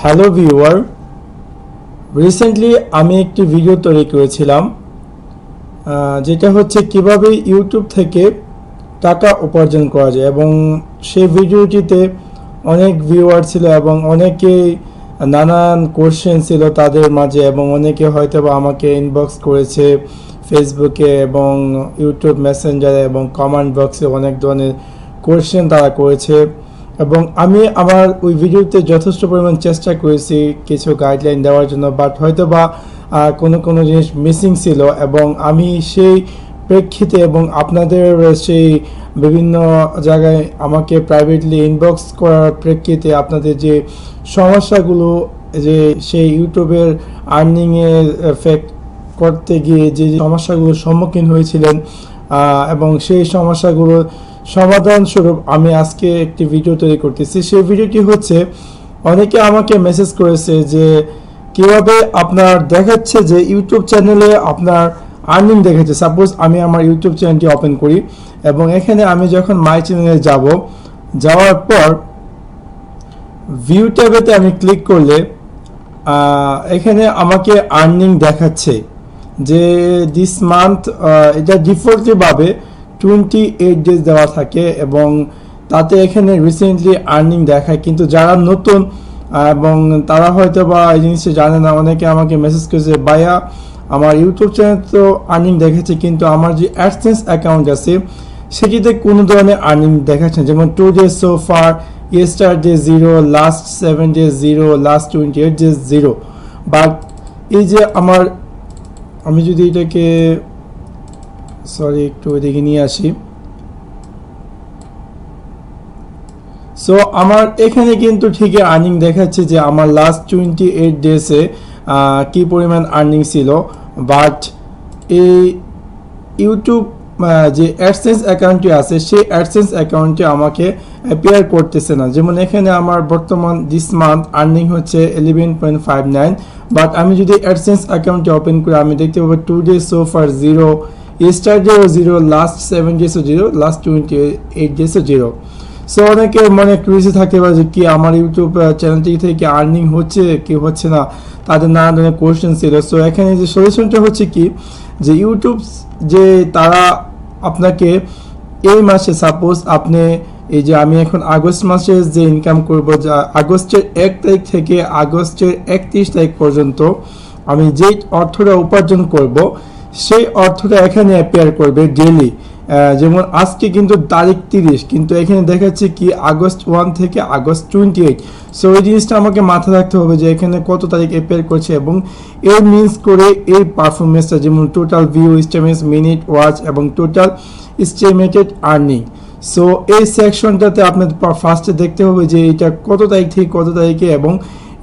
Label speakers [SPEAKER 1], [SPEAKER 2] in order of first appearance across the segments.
[SPEAKER 1] Hello viewer, recently আমি একটি video তৈরি করেছিলাম যেটা হচ্ছে কিভাবে ইউটিউব থেকে টাকা উপার্জন করা যায়, এবং সেই ভিডিওটিতে অনেক ভিউয়ার ছিল এবং অনেকেই নানান কোশ্চেন ছিল তাদের মাঝে, এবং অনেকে হয়তো বা আমাকে ইনবক্স করেছে ফেসবুকে এবং ইউটিউব মেসেঞ্জারে এবং কমেন্ট বক্সে অনেক ধরনের কোশ্চেন তারা করেছে। এবং আমি আমার ওই ভিডিওতে যথেষ্ট পরিমাণ চেষ্টা করেছি কিছু গাইডলাইন দেওয়ার জন্য, বাট হয়তো বা কোনো জিনিস মিসিং ছিল, এবং আমি সেই প্রেক্ষিতে এবং আপনাদের সেই বিভিন্ন জায়গায় আমাকে প্রাইভেটলি ইনবক্স করার প্রেক্ষিতে আপনাদের যে সমস্যাগুলো, যে সেই ইউটিউবের আর্নিংয়ের এফেক্ট করতে গিয়ে যে সমস্যাগুলোর সম্মুখীন হয়েছিলেন, এবং সেই সমাধান স্বরূপ আমি আজকে একটি ভিডিও তৈরি করতেছি। সেই ভিডিওটি হচ্ছে, অনেকে আমাকে মেসেজ করেছে যে কিভাবে আপনার দেখাচ্ছে যে ইউটিউব চ্যানেলে আপনার আর্নিং দেখাচ্ছে। সাপোজ আমি আমার ইউটিউব চ্যানেলটি ওপেন করি এবং এখানে আমি যখন মাই চ্যানেলে যাওয়ার পর ভিউ ট্যাবেতে আমি ক্লিক করলে এখানে আমাকে আর্নিং দেখাচ্ছে যে দিস মান্থ, এটা ডিফল্টলি ভাবে 28 ডেজ দেওয়া থাকে এবং তাতে এখানে রিসেন্টলি আর্নিং দেখায়। কিন্তু যারা নতুন এবং তারা হয়তো বা এই জিনিসটা জানে না, অনেকে আমাকে মেসেজ করেছে, ভাইয়া আমার ইউটিউব চ্যানেল তো আর্নিং দেখেছে কিন্তু আমার যে অ্যাডসেন্স অ্যাকাউন্ট আছে সেটিতে কোনো ধরনের আর্নিং দেখাচ্ছে না। যেমন 2 days so far, yesterday 0, last 7 days 0, last 28 days 0। But এই যে আমি যদি এটাকে একটু ওইদিকে নিয়ে আসি, সো আমার এখানে কিন্তু ঠিকই আর্নিং দেখাচ্ছে যে আমার লাস্ট 28 ডেজে কি পরিমাণ আর্নিং ছিল। বাট এই ইউটিউব যে অ্যাডসেন্স অ্যাকাউন্টটি আছে সেই অ্যাডসেন্স অ্যাকাউন্টটি আমাকে অ্যাপিয়ার করতেছে না। যেমন এখানে আমার বর্তমান দিস মান্থ আর্নিং হচ্ছে 11.59, বাট আমি যদি অ্যাডসেন্স অ্যাকাউন্টটি ওপেন করি আমি দেখতে পাবো 2 days so far 0, ইয়েস্টারডেও 0, last 7 ডেজও 0, last 28 ডেজও 0। So অনেকে মনে ক্রিজে থাকতে পারে যে কি আমার ইউটিউব চ্যানেলটি থেকে আর্নিং হচ্ছে কি হচ্ছে না, তাদের নানা ধরনের কোয়েশ্চেন ছিল। সো এখানে যে সলিউশনটা হচ্ছে কি, যে ইউটিউব যে তারা আপনাকে এই মাসে, সাপোজ আপনি এই যে আমি এখন আগস্ট মাসে যে ইনকাম করব, যা আগস্টের 1 তারিখ থেকে আগস্টের 31 তারিখ পর্যন্ত আমি যেই অর্থটা উপার্জন করব সেই অর্থটা এখানে অ্যাপিয়ার করবে ডেইলি। যেমন আজকে কিন্তু তারিখ 30, কিন্তু এখানে দেখাচ্ছে কি আগস্ট 1 থেকে আগস্ট 28। সো এই জিনিসটা আমাকে মাথায় রাখতে হবে যে এখানে কত তারিখ অ্যাপিয়ার করছে, এবং এর মিনস করে এই পারফরমেন্সটা, যেমন টোটাল ভিউ, স্টেমিস, মিনিট ওয়াচ এবং টোটাল এস্টিমেটেড আর্নিং। সো এই সেকশনটাতে আপনার ফার্স্টে দেখতে হবে যে এটা কত তারিখ থেকে কত তারিখে এবং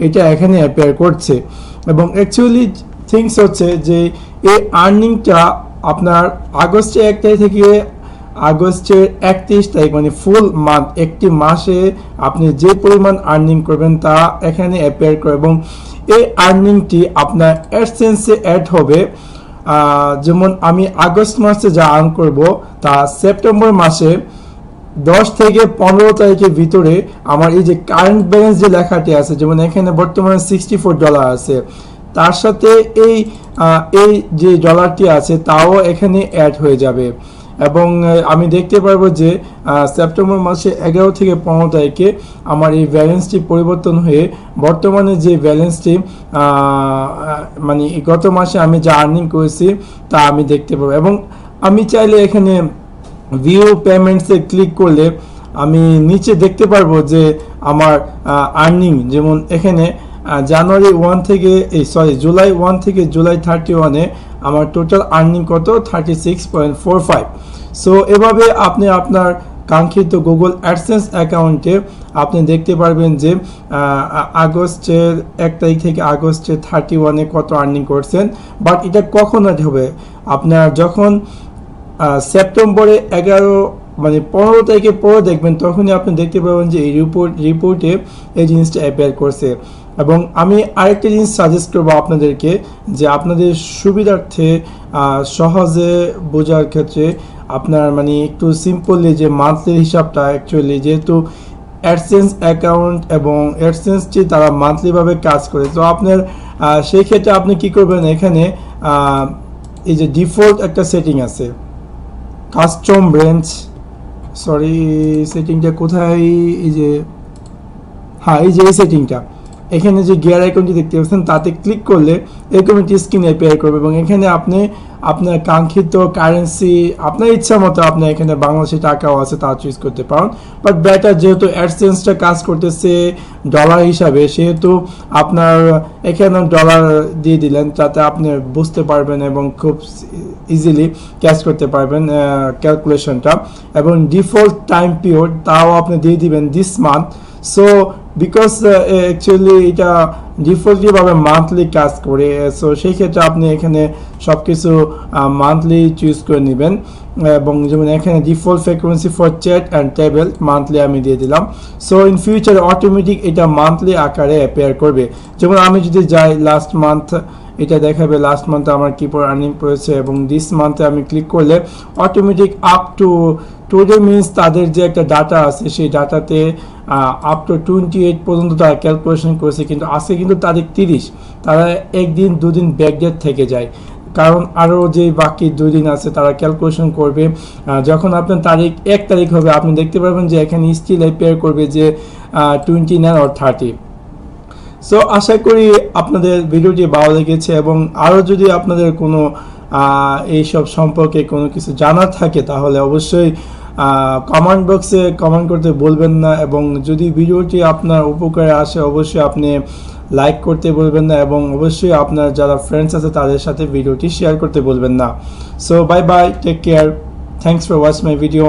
[SPEAKER 1] এটা এখানে অ্যাপিয়ার করছে। এবং অ্যাকচুয়ালি থিংস হচ্ছে যে এই আর্নিংটা আপনার আগস্টের 1 তারিখ থেকে আগস্টের 31 তারিখ, মানে ফুল মান্থ, একটি মাসে আপনি যে পরিমাণ আর্নিং করবেন তা এখানে অ্যাপিয়ার করে, এবং এই আর্নিংটি আপনার অ্যাডসেন্সে অ্যাড হবে। যেমন আমি আগস্ট মাসে যা আর্ন করব তা সেপ্টেম্বর মাসে 10 থেকে 15 তারিখের ভিতরে আমার এই যে কারেন্ট ব্যালেন্স যে লেখাটি আছে, যেমন এখানে বর্তমানে $64 আছে, তার সাথে এই যে ডলারটি আছে তাও এখানে অ্যাড হয়ে যাবে। এবং আমি দেখতে পারবো যে সেপ্টেম্বর মাসে 11 থেকে 15 তারিখে আমার এই ব্যালেন্সটি পরিবর্তন হয়ে বর্তমানে যে ব্যালেন্সটি মানে গত মাসে আমি যা আর্নিং করেছি তা আমি দেখতে পাবো। এবং আমি চাইলে এখানে ভিউ পেমেন্টসে ক্লিক করলে আমি নিচে দেখতে পারবো যে আমার আর্নিং, যেমন এখানে জানুয়ারি 1 থেকে জুলাই 1 থেকে জুলাই 31-এ আমার টোটাল আর্নিং কত, 36.45। সো এভাবে আপনি আপনার কাঙ্ক্ষিত গুগল অ্যাডসেন্স অ্যাকাউন্টে আপনি দেখতে পারবেন যে আগস্টের 1 তারিখ থেকে আগস্টের 31-এ কত আর্নিং করছেন। বাট এটা কখন হবে, আপনার যখন সেপ্টেম্বরে 11 মানে 15 তারিখে পরে দেখবেন, তখনই আপনি দেখতে পাবেন যে এই রিপোর্টে এই জিনিসটা অ্যাপিয়ার করছে। এবং আমি আরেকটা জিনিস সাজেস্ট করবো আপনাদেরকে, যে আপনাদের সুবিধার্থে সহজে বোঝার ক্ষেত্রে আপনার মানে একটু সিম্পলি যে মান্থলি হিসাবটা, অ্যাকচুয়ালি যেহেতু অ্যাডসেন্স অ্যাকাউন্ট এবং অ্যাডসেন্সটি তারা মান্থলিভাবে কাজ করে। তো আপনার সেই ক্ষেত্রে আপনি কি করবেন, এখানে এই যে ডিফল্ট একটা সেটিং আছে কাস্টম ব্রেঞ্চ, সরি সেটিংটা কোথায়, এই যে হ্যাঁ এই যে এই সেটিংটা, এখানে যে গিয়ার আইকনটি দেখতে পাচ্ছেন তাতে ক্লিক করলে এরকম একটি স্ক্রিন অ্যাপিয়ার করবে এবং এখানে আপনি আপনার কাঙ্ক্ষিত কারেন্সি আপনার ইচ্ছা মতো আপনি এখানে বাংলাদেশি টাকাও আছে তা চুজ করতে পারেন। বাট বেটার যেহেতু অ্যাডসেন্সটা কাজ করতেছে ডলার হিসাবে, সেহেতু আপনার এখানে ডলার দিয়ে দিলেন যাতে আপনি বুঝতে পারবেন এবং খুব ইজিলি ক্যাচ করতে পারবেন ক্যালকুলেশনটা। এবং ডিফল্ট টাইম পিরিয়ড তাও আপনি দিয়ে দিবেন this month. So because actually এটা ডিফল্টলিভাবে মান্থলি কাজ করে, সো সেই ক্ষেত্রে আপনি এখানে সব কিছু মান্থলি চুজ করে নেবেন। এবং যেমন এখানে default frequency for chat and table monthly আমি দিয়ে দিলাম। সো ইন ফিউচার অটোমেটিক এটা মান্থলি আকারে অ্যাপিয়ার করবে। যেমন আমি যদি যাই লাস্ট মান্থ, এটা দেখাবে লাস্ট মান্থে আমার কি পর আর্নিং করেছে এবং দিস মান্থে আমি ক্লিক করলে automatic up to today means তাদের যে একটা ডাটা আছে সেই ডাটাতে আপ টু 28 পর্যন্ত তারা ক্যালকুলেশন করেছে, কিন্তু আজকে কিন্তু তারিখ 30, তারা একদিন দুদিন ব্যাকডেট থেকে যায়, কারণ আরও যে বাকি 2 দিন আছে তারা ক্যালকুলেশন করবে। যখন আপনার তারিখ 1 তারিখ হবে আপনি দেখতে পারবেন যে এখানে স্টিল অ্যাপিয়ার করবে যে 29 or 30। সো আশা করি আপনাদের ভিডিওটি ভালো লেগেছে এবং আরও যদি আপনাদের কোনো এইসব সম্পর্কে কোনো কিছু জানার থাকে তাহলে অবশ্যই কমেন্ট বক্সে কমেন্ট করতে বলবেন না। এবং যদি ভিডিওটি আপনার উপকারে আসে অবশ্যই আপনি লাইক করতে বলবেন না এবং অবশ্যই আপনার যারা ফ্রেন্ডস আছে তাদের সাথে ভিডিওটি শেয়ার করতে বলবেন না। So bye bye, take care, thanks for watch my video.